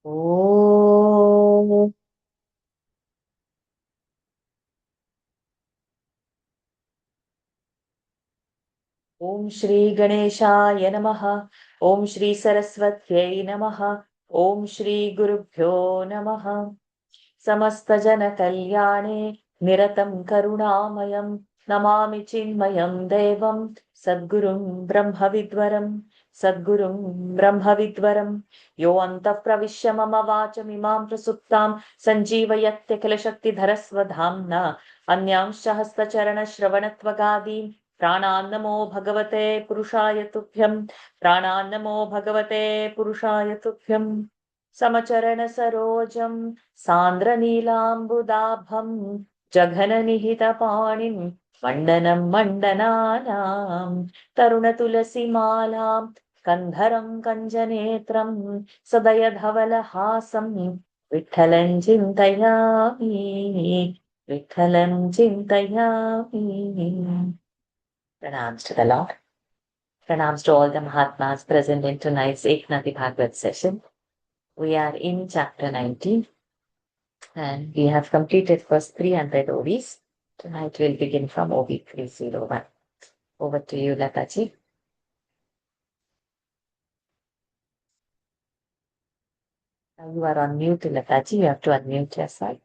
Om. Om Shri Ganeshaya Namaha. Om Shri Saraswatyai Namaha. Om Shri Gurubhyo Namaha. Samasta Jana Kalyane Niratam Karunamayam Namami Chinmayam Devam Sadgurum Brahmavidvaram Sadgurum Brahmavidvaram Yo Antah Pravishya Mama Vacham Imam Prasuptam Sanjeevayatya Kilashakti Dharasvadhamna Anyamsha Hastacharana Shravanatvagadim Pranannamo Bhagavate Purushaya Tubhyam Pranannamo Bhagavate Purushaya Tubhyam Samacharana Sarojam Sandra Nilambudaabham Jaghananihitapanim Mandanam Mandananam Taruna Tulasi Malam Kandharam Kanjanetram Sadayadhavalahasam Vitthalam Chintayami Vitthalam Chintayami. Pranams to the Lord. Pranams to all the Mahatmas present in tonight's Eknathi Bhagawat session. We are in chapter 19 and we have completed first 300 OVs. Tonight we'll begin from OV 301. Over to you, Lataji. You are on mute, Lataji. You have to unmute yourself.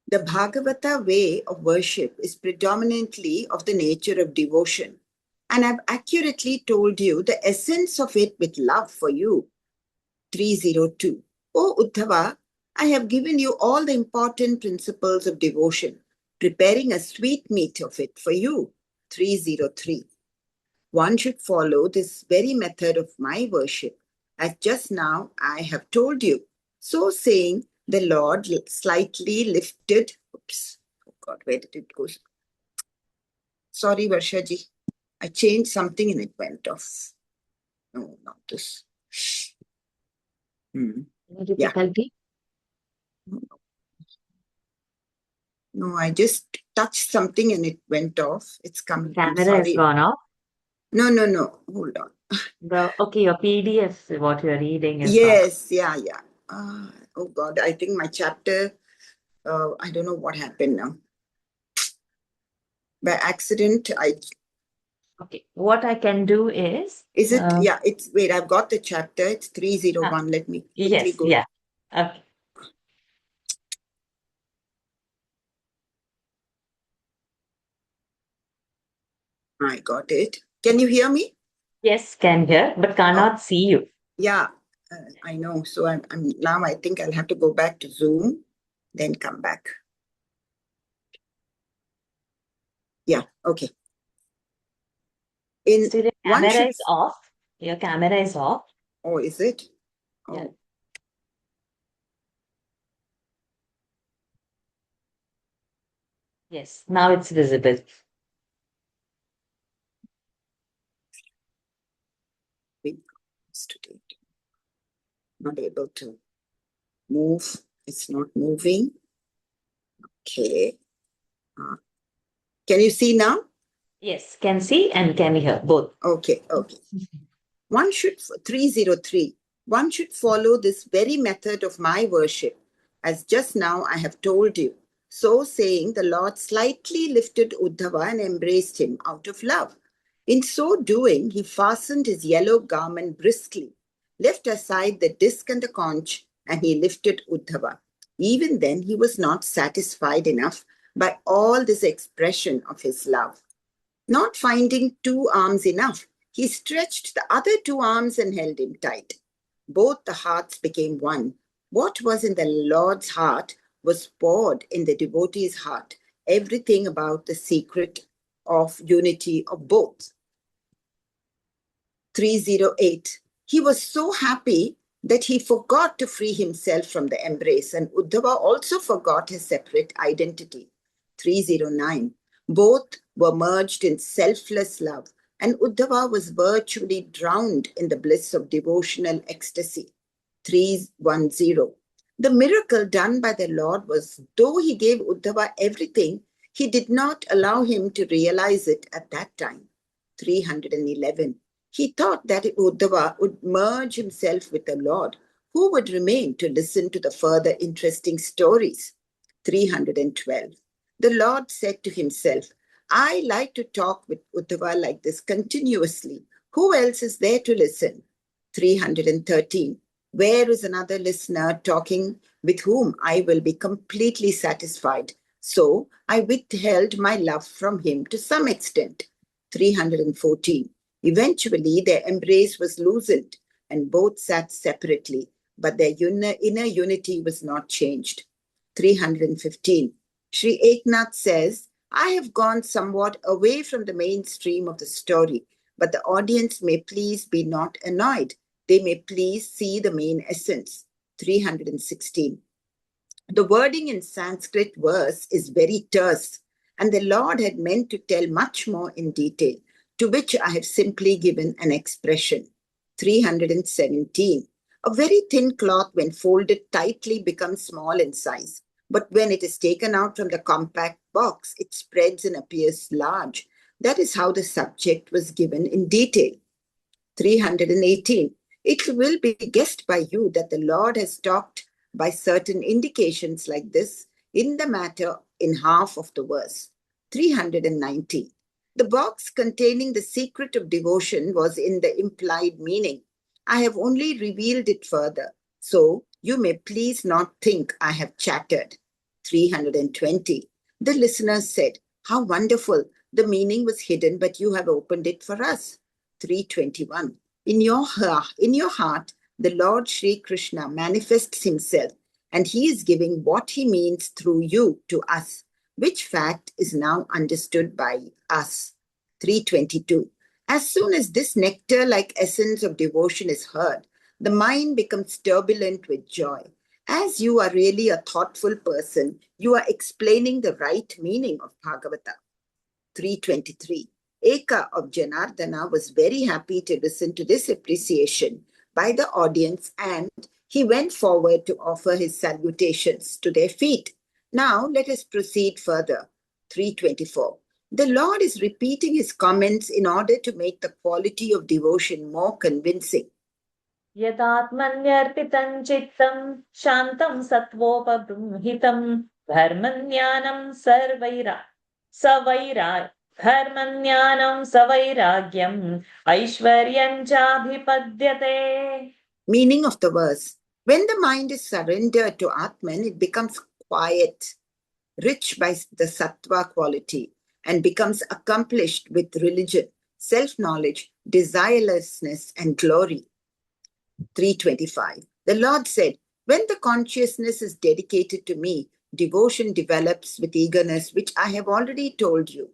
The Bhagavata way of worship is predominantly of the nature of devotion, and I've accurately told you the essence of it with love for you. 302. O Uddhava, I have given you all the important principles of devotion, preparing a sweetmeat of it for you. 303. One should follow this very method of my worship, as just now I have told you. So saying, the Lord slightly lifted. Oops. Oh God, where did it go? Sorry, Varshaji. I changed something and it went off. No, not this. Any difficulty? Yeah. No, I just touched something and it went off. It's coming. The camera has gone off? No. Hold on. Okay, your PDF, what you're reading is yes, off. Yeah. Oh God, I think my chapter, I don't know what happened now. By accident, Okay, what I can do is... Is it? Yeah, it's... Wait, I've got the chapter. It's 301. Let me quickly go. Yeah. Okay. I got it. Can you hear me? Yes, can hear, but cannot see you. Yeah, I know. So I'm now I think I'll have to go back to Zoom, then come back. Yeah, okay. Still, your camera is off. Your camera is off. Oh, is it? Oh. Yeah. Yes, now it's visible. Today. Not able to move. It's not moving. Okay. Can you see now? Yes, can see and can hear both. Okay. 303. One should follow this very method of my worship, as just now I have told you. So saying, the Lord slightly lifted Uddhava and embraced him out of love. In so doing, he fastened his yellow garment briskly, left aside the disc and the conch, and he lifted Uddhava. Even then, he was not satisfied enough by all this expression of his love. Not finding two arms enough, he stretched the other two arms and held him tight. Both the hearts became one. What was in the Lord's heart was poured in the devotee's heart. Everything about the secret of unity of both. 308. He was so happy that he forgot to free himself from the embrace, and Uddhava also forgot his separate identity. 309. Both were merged in selfless love, and Uddhava was virtually drowned in the bliss of devotional ecstasy. 310. The miracle done by the Lord was, though he gave Uddhava everything, he did not allow him to realize it at that time. 311. He thought that Uddhava would merge himself with the Lord, who would remain to listen to the further interesting stories. 312. The Lord said to himself, I like to talk with Uddhava like this continuously. Who else is there to listen? 313. Where is another listener talking with whom I will be completely satisfied? So I withheld my love from him to some extent. 314. Eventually, their embrace was loosened and both sat separately, but their inner unity was not changed. 315. Sri Eknath says, I have gone somewhat away from the mainstream of the story, but the audience may please be not annoyed. They may please see the main essence. 316. The wording in Sanskrit verse is very terse, and the Lord had meant to tell much more in detail, to which I have simply given an expression. 317. A very thin cloth, when folded tightly, becomes small in size, but when it is taken out from the compact box, it spreads and appears large. That is how the subject was given in detail. 318. It will be guessed by you that the Lord has talked by certain indications like this in the matter in half of the verse. 319. The box containing the secret of devotion was in the implied meaning. I have only revealed it further, so you may please not think I have chattered. 320. The listener said, How wonderful! The meaning was hidden, but you have opened it for us. 321. In your heart, the Lord Sri Krishna manifests himself, and he is giving what he means through you to us, which fact is now understood by us. 322. As soon as this nectar-like essence of devotion is heard, the mind becomes turbulent with joy. As you are really a thoughtful person, you are explaining the right meaning of Bhagavata. 323. Eka of Janardana was very happy to listen to this appreciation by the audience, and he went forward to offer his salutations to their feet. Now let us proceed further. 324. The Lord is repeating his comments in order to make the quality of devotion more convincing. Yadatmanyarpitam chittam shantam sattvopadruhitam dharmanyanam savaira dharmanyanam savairagyam aishwaryam jabhipadyate. Meaning of the verse. When the mind is surrendered to Atman, it becomes quiet, rich by the sattva quality, and becomes accomplished with religion, self-knowledge, desirelessness, and glory. 325. The Lord said, when the consciousness is dedicated to me, devotion develops with eagerness, which I have already told you.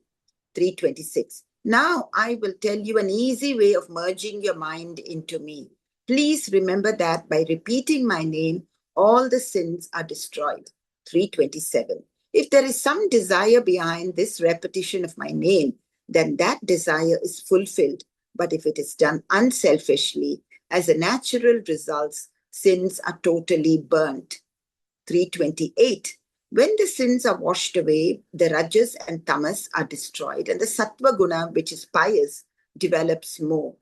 326. Now I will tell you an easy way of merging your mind into me. Please remember that by repeating my name, all the sins are destroyed. 327. If there is some desire behind this repetition of my name, then that desire is fulfilled. But if it is done unselfishly, as a natural result, sins are totally burnt. 328. When the sins are washed away, the rajas and tamas are destroyed, and the sattva guna, which is pious, develops more.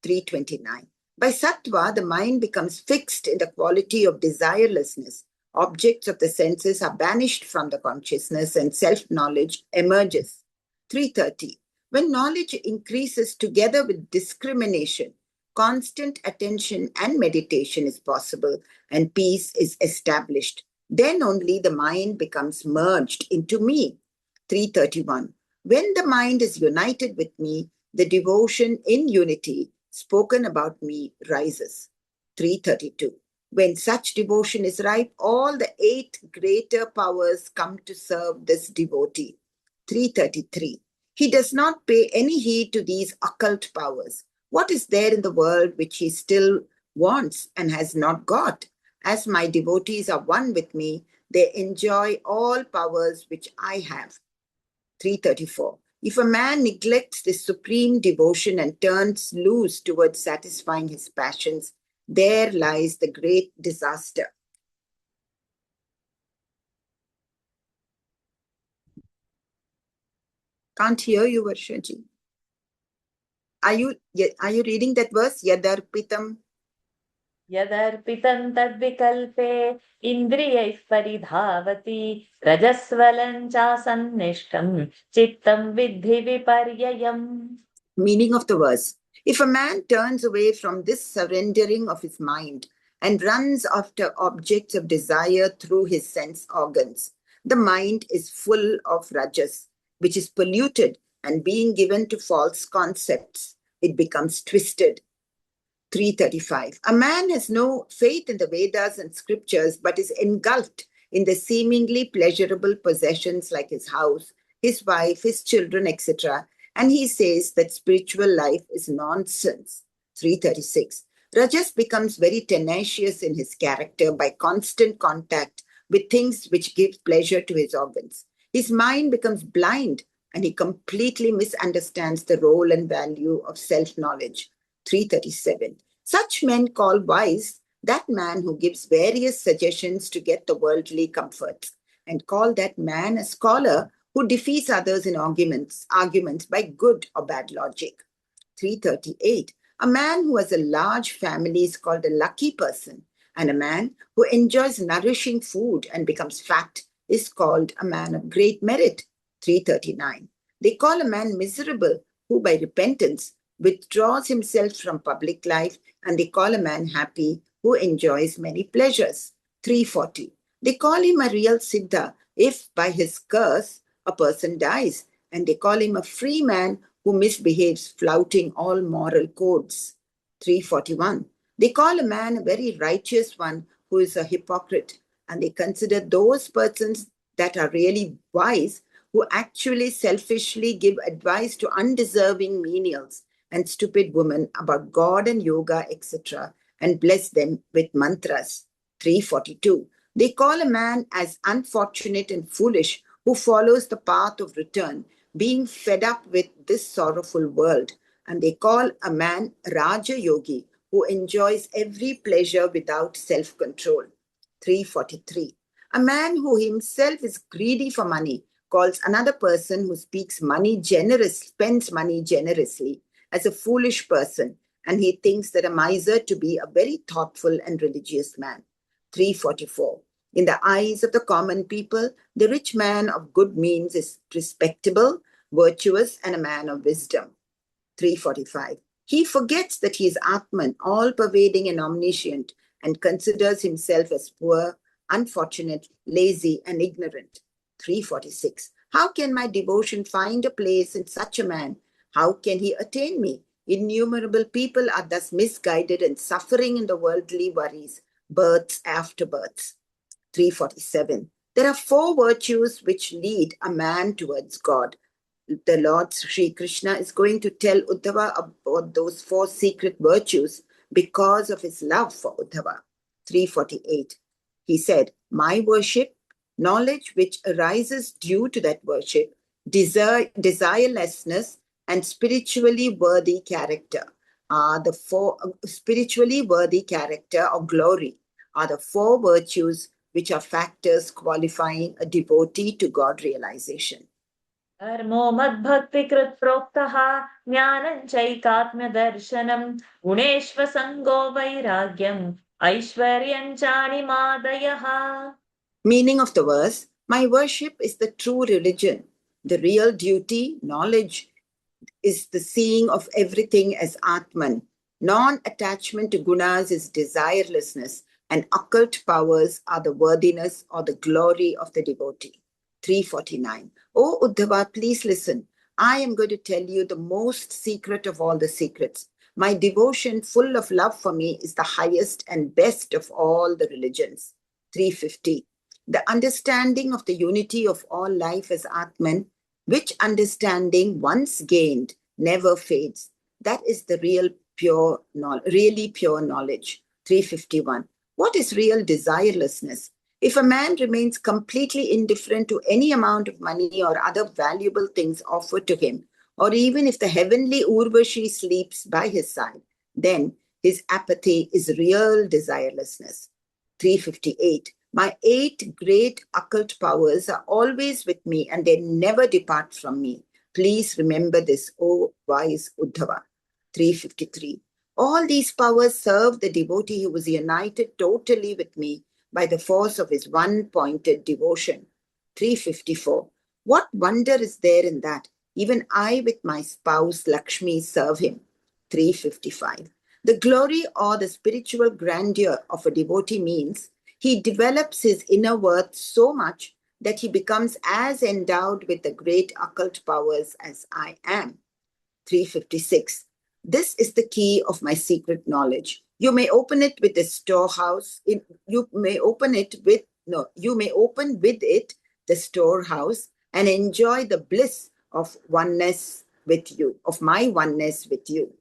329. By sattva, the mind becomes fixed in the quality of desirelessness. Objects of the senses are banished from the consciousness, and self-knowledge emerges. 330. When knowledge increases together with discrimination, constant attention and meditation is possible, and peace is established. Then only the mind becomes merged into me. 331. When the mind is united with me, the devotion in unity spoken about me rises. 332. When such devotion is ripe, all the 8 greater powers come to serve this devotee. 333. He does not pay any heed to these occult powers. What is there in the world which he still wants and has not got? As my devotees are one with me, they enjoy all powers which I have. 334. If a man neglects this supreme devotion and turns loose towards satisfying his passions, there lies the great disaster. Can't hear you, Varshaji. Are you reading that verse? Yadarpitam. यदर्पितं तद्विकल्पे इन्द्रियैः परिधावति रजस्वलं चासन्निष्टं चित्तं विद्धि विपर्ययम्. Meaning of the verse. If a man turns away from this surrendering of his mind and runs after objects of desire through his sense organs, the mind is full of rajas, which is polluted, and being given to false concepts, it becomes twisted. 335. A man has no faith in the Vedas and scriptures, but is engulfed in the seemingly pleasurable possessions like his house, his wife, his children, etc. And he says that spiritual life is nonsense. 336. Rajas becomes very tenacious in his character by constant contact with things which give pleasure to his organs. His mind becomes blind and he completely misunderstands the role and value of self-knowledge. 337. Such men call wise that man who gives various suggestions to get the worldly comforts, and call that man a scholar who defeats others in arguments by good or bad logic. 338. A man who has a large family is called a lucky person, and a man who enjoys nourishing food and becomes fat is called a man of great merit. 339. They call a man miserable who by repentance withdraws himself from public life, and they call a man happy who enjoys many pleasures. 340. They call him a real siddha if by his curse a person dies, and they call him a free man who misbehaves, flouting all moral codes. 341. They call a man a very righteous one who is a hypocrite, and they consider those persons that are really wise who actually selfishly give advice to undeserving menials and stupid women about God and yoga, etc., and bless them with mantras. 342. They call a man as unfortunate and foolish who follows the path of return, being fed up with this sorrowful world. And they call a man Raja Yogi who enjoys every pleasure without self-control. 343. A man who himself is greedy for money calls another person who spends money generously as a foolish person, and he thinks that a miser to be a very thoughtful and religious man. 344. In the eyes of the common people, the rich man of good means is respectable, virtuous, and a man of wisdom. 345. He forgets that he is Atman, all-pervading and omniscient, and considers himself as poor, unfortunate, lazy, and ignorant. 346. How can my devotion find a place in such a man? How can he attain me? Innumerable people are thus misguided and suffering in the worldly worries, births after births. 347. There are 4 virtues which lead a man towards God. The Lord Sri Krishna is going to tell Uddhava about those 4 secret virtues because of his love for Uddhava. 348. He said, my worship, knowledge which arises due to that worship, desirelessness, and spiritually worthy character are the 4 spiritually worthy character or glory are the 4 virtues which are factors qualifying a devotee to God realization. धर्मो मद्भक्तिकृत् प्रोक्तः ज्ञानं चैकात्म्यदर्शनं गुणेष्वसङ्गो वैराग्यम् ऐश्वर्यं चाणिमादयः. Meaning of the verse, my worship is the true religion. The real duty, knowledge, is the seeing of everything as Atman. Non-attachment to gunas is desirelessness, and occult powers are the worthiness or the glory of the devotee. 349. O Uddhava, please listen. I am going to tell you the most secret of all the secrets. My devotion, full of love for me, is the highest and best of all the religions. 350. The understanding of the unity of all life as Atman, which understanding once gained never fades. That is the really pure knowledge. 351. What is real desirelessness? If a man remains completely indifferent to any amount of money or other valuable things offered to him, or even if the heavenly Urvashi sleeps by his side, then his apathy is real desirelessness. 358. My 8 great occult powers are always with me and they never depart from me. Please remember this, O wise Uddhava. 353. All these powers serve the devotee who is united totally with me by the force of his one-pointed devotion. 354. What wonder is there in that? Even I with my spouse Lakshmi serve him. 355. The glory or the spiritual grandeur of a devotee means he develops his inner worth so much that he becomes as endowed with the great occult powers as I am. 356. This is the key of my secret knowledge. You may open it with the storehouse. You may open with it the storehouse and enjoy the bliss of oneness with you, of my oneness with you.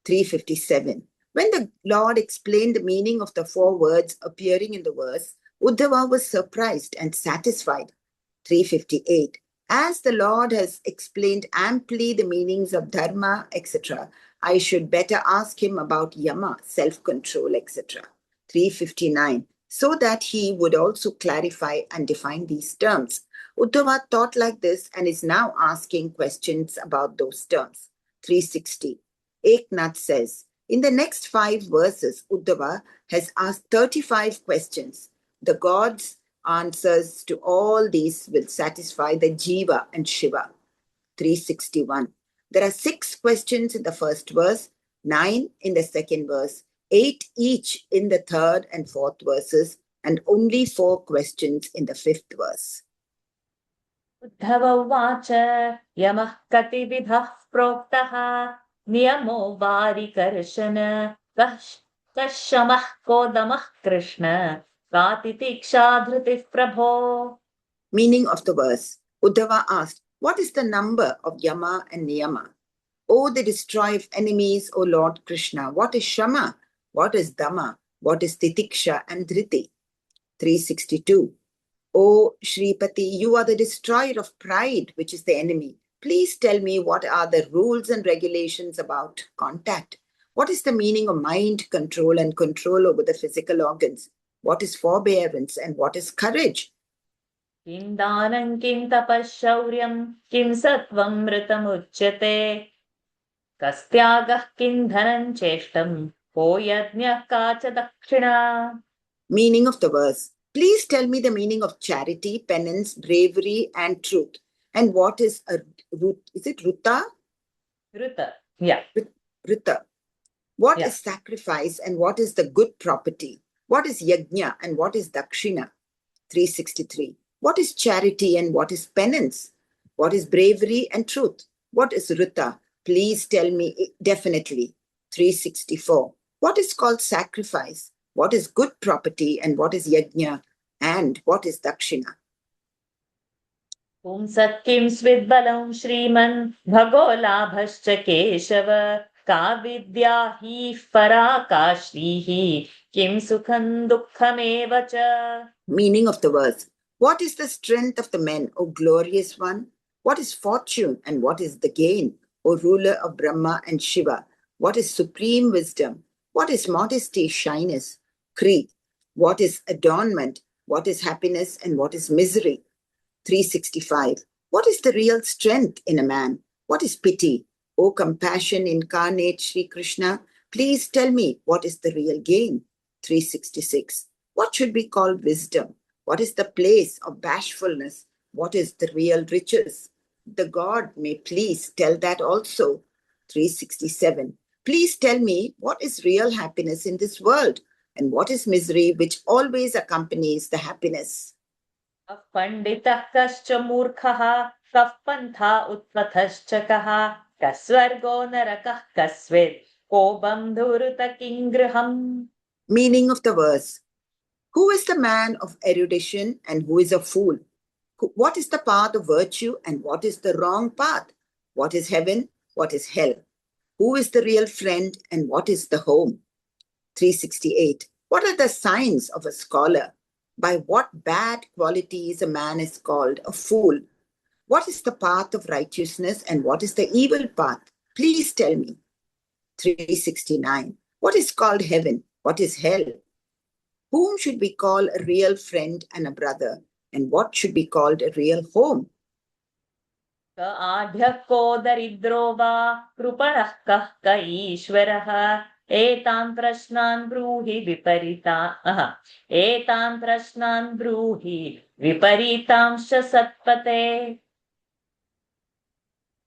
357. When the Lord explained the meaning of the 4 words appearing in the verse, Uddhava was surprised and satisfied. 358. As the Lord has explained amply the meanings of dharma, etc., I should better ask him about yama, self-control, etc. 359. So that he would also clarify and define these terms. Uddhava thought like this and is now asking questions about those terms. 360. Eknath says, in the next 5 verses, Uddhava has asked 35 questions. The gods' answers to all these will satisfy the Jiva and Shiva. 361. There are 6 questions in the first verse, 9 in the second verse, 8 each in the third and fourth verses, and only 4 questions in the 5th verse. Uddhava uvacha yamah katividhah proktaha niyamo varikarshana kashamah kodamah krishna katitiksha dhrutif prabho. Meaning of the verse. Uddhava asked, what is the number of yama and niyama? O the destroyer of enemies, O Lord Krishna, what is shama? What is dhamma? What is titiksha and dhriti? 362. O Shripati, you are the destroyer of pride, which is the enemy. Please tell me what are the rules and regulations about contact? What is the meaning of mind control and control over the physical organs? What is forbearance and what is courage? Kim danam kim tapashauriyam kim sattvam mritamuchyate kastyagah kim dhanam cheshtam ko yajñah kacha dakshina. Meaning of the verse. Please tell me the meaning of charity, penance, bravery, and truth. And what is a is it ruta? Ruta. Yeah. Ruta. What is sacrifice and what is the good property? What is yajna and what is dakshina? 363. What is charity and what is penance? What is bravery and truth? What is ruta? Please tell me definitely. 364. What is called sacrifice? What is good property and what is yajna and what is dakshina? Pumsat kim svidbalam shriman bhagolabhascha keshava ka vidya hi paraka shrihi kim sukham dukkham evacha. Meaning of the verse. What is the strength of the men, O glorious one? What is fortune and what is the gain, O ruler of Brahma and Shiva? What is supreme wisdom? What is modesty, shyness? Kri. What is adornment? What is happiness and what is misery? 365. What is the real strength in a man? What is pity? O compassion incarnate Sri Krishna, please tell me what is the real gain? 366. What should be called wisdom? What is the place of bashfulness? What is the real riches? The God may please tell that also. 367. Please tell me what is real happiness in this world and what is misery which always accompanies the happiness. Panditah kascha murkhaha kaf pantha utpathascha kaha kasvargo narakah kasved ko bandhuruta kingraham. Meaning of the verse. Who is the man of erudition and who is a fool? What is the path of virtue and what is the wrong path? What is heaven? What is hell? Who is the real friend and what is the home? 368. What are the signs of a scholar? By what bad qualities a man is called a fool? What is the path of righteousness and what is the evil path? Please tell me. 369. What is called heaven? What is hell? Whom should we call a real friend and a brother? And what should be called a real home? क आढ्यः को दरिद्रो वा कृपणः कः क ईश्वरः एतान् प्रश्नान् ब्रूहि एतान् प्रश्नान् ब्रूहि विपरीतांश्च सत्पते.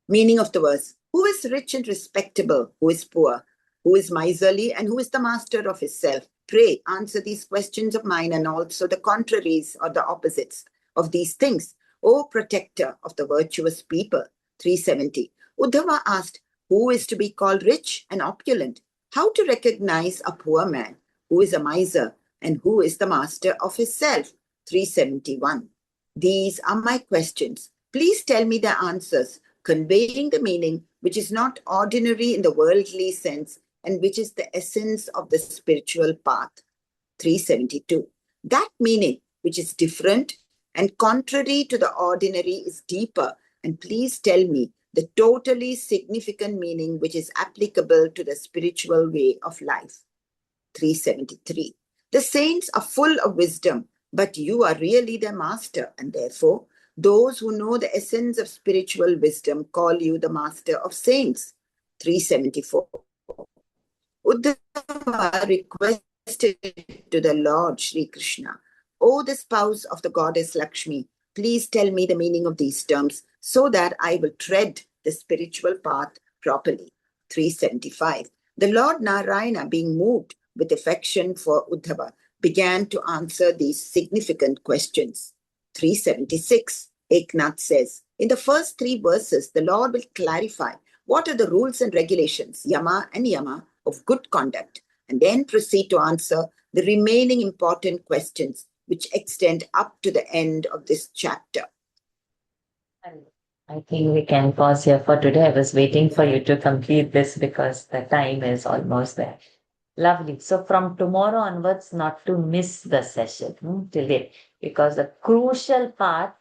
Meaning of the verse: who is rich and respectable? Who is poor? Who is miserly? And who is the master of his self? Pray, answer these questions of mine and also the contraries or the opposites of these things, O protector of the virtuous people. 370. Uddhava asked, who is to be called rich and opulent? How to recognize a poor man? Who is a miser? And who is the master of his self? 371. These are my questions. Please tell me the answers, conveying the meaning which is not ordinary in the worldly sense and which is the essence of the spiritual path. 372. That meaning which is different and contrary to the ordinary is deeper, and please tell me the totally significant meaning which is applicable to the spiritual way of life. 373. The saints are full of wisdom, but you are really their master, and therefore those who know the essence of spiritual wisdom call you the master of saints. 374. Uddhava requested to the Lord Sri Krishna, O the spouse of the goddess Lakshmi, please tell me the meaning of these terms so that I will tread the spiritual path properly. 375. The Lord Narayana, being moved with affection for Uddhava, began to answer these significant questions. 376. Eknath says, in the first 3 verses, the Lord will clarify what are the rules and regulations, yama and yama, of good conduct, and then proceed to answer the remaining important questions which extend up to the end of this chapter. I think we can pause here for today. I was waiting for you to complete this because the time is almost there. Lovely. So from tomorrow onwards, not to miss the session till it, because the crucial part.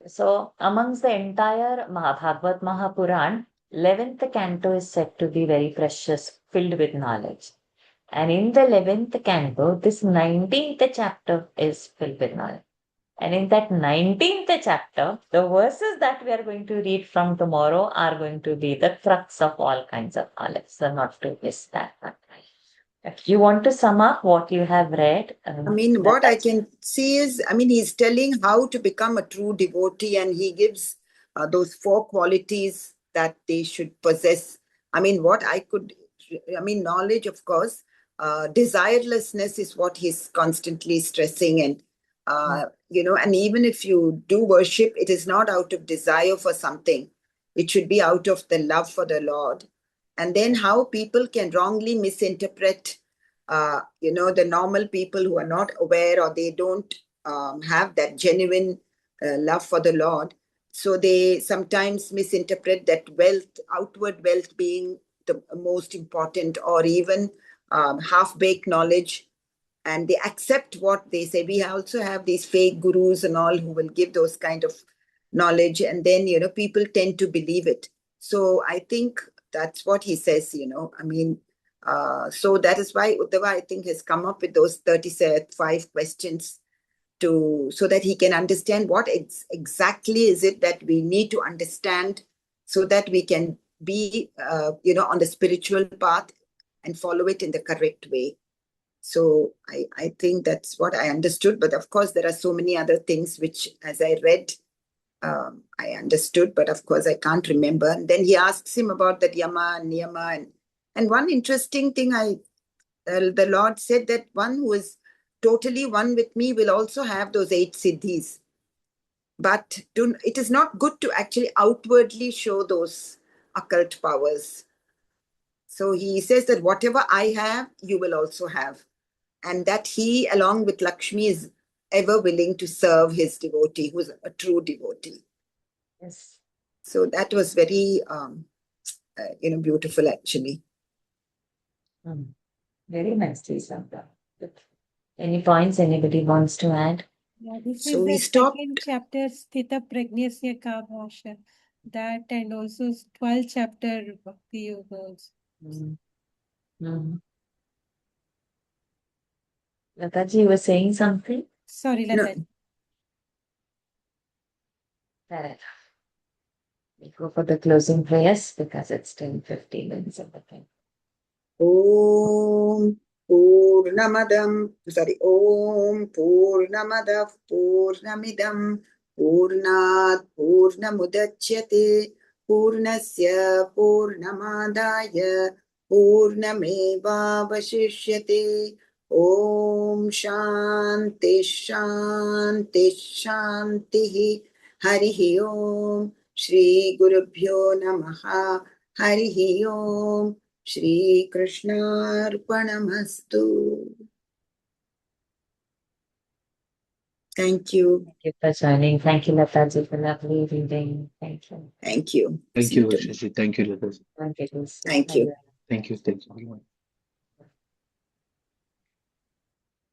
So amongst the entire Bhagavad Mahapuran, 11th canto is said to be very precious, filled with knowledge. And in the 11th canto, this 19th chapter is filled with knowledge. And in that 19th chapter, the verses that we are going to read from tomorrow are going to be the crux of all kinds of knowledge. So not to miss that one. If you want to sum up what you have read. What I can see is, he's telling how to become a true devotee, and he gives those 4 qualities that they should possess. Knowledge, of course, desirelessness is what he's constantly stressing. And, and even if you do worship, it is not out of desire for something. It should be out of the love for the Lord. And then how people can wrongly misinterpret the normal people who are not aware, or they don't have that genuine love for the Lord. So they sometimes misinterpret that wealth, outward wealth, being the most important, or even half-baked knowledge. And they accept what they say. We also have these fake gurus and all who will give those kind of knowledge. And then, people tend to believe it. So I think that's what he says, so that is why Uddhava, I think, has come up with those 35 questions so that he can understand what exactly is it that we need to understand so that we can be, on the spiritual path and follow it in the correct way. So I think that's what I understood. But of course, there are so many other things which, as I read, I understood, but of course I can't remember. And then he asks him about that yama and niyama. And one interesting thing, the Lord said that one who is totally one with me will also have those 8 siddhis. But it is not good to actually outwardly show those occult powers. So he says that whatever I have, you will also have. And that he, along with Lakshmi, is ever willing to serve his devotee, who's a true devotee. Yes. So that was very, beautiful, actually. Very nicely summed up. Any points anybody wants to add? Yeah, this So is we the stopped. second chapter, Sthita Pragnasya Kavasha. That, and also 12th chapter, Bhakti Yoga. Lataji, you were saying something? Sorry, Lataji. No. Fair enough. We go for the closing prayers because it's 10:15 minutes of the time. Om Purnamadam, Om Purnamadah Purnamidam Purnat Purnamudachyate Purnasya Purnamadaya Purnameva Vashishyate. Om Shanti Shanti Shanti. Harihi Om Shri Gurubhyo Namaha. Harihi Om Shri Krishnarpanamastu. Thank you. Thank you for joining. Thank you, Lataji, for lovely reading. Thank you. Thank you. Thank See you, you tomorrow. Shashi. Thank you, Lata. Thank you. Thank you. Thank you. Thank you, everyone.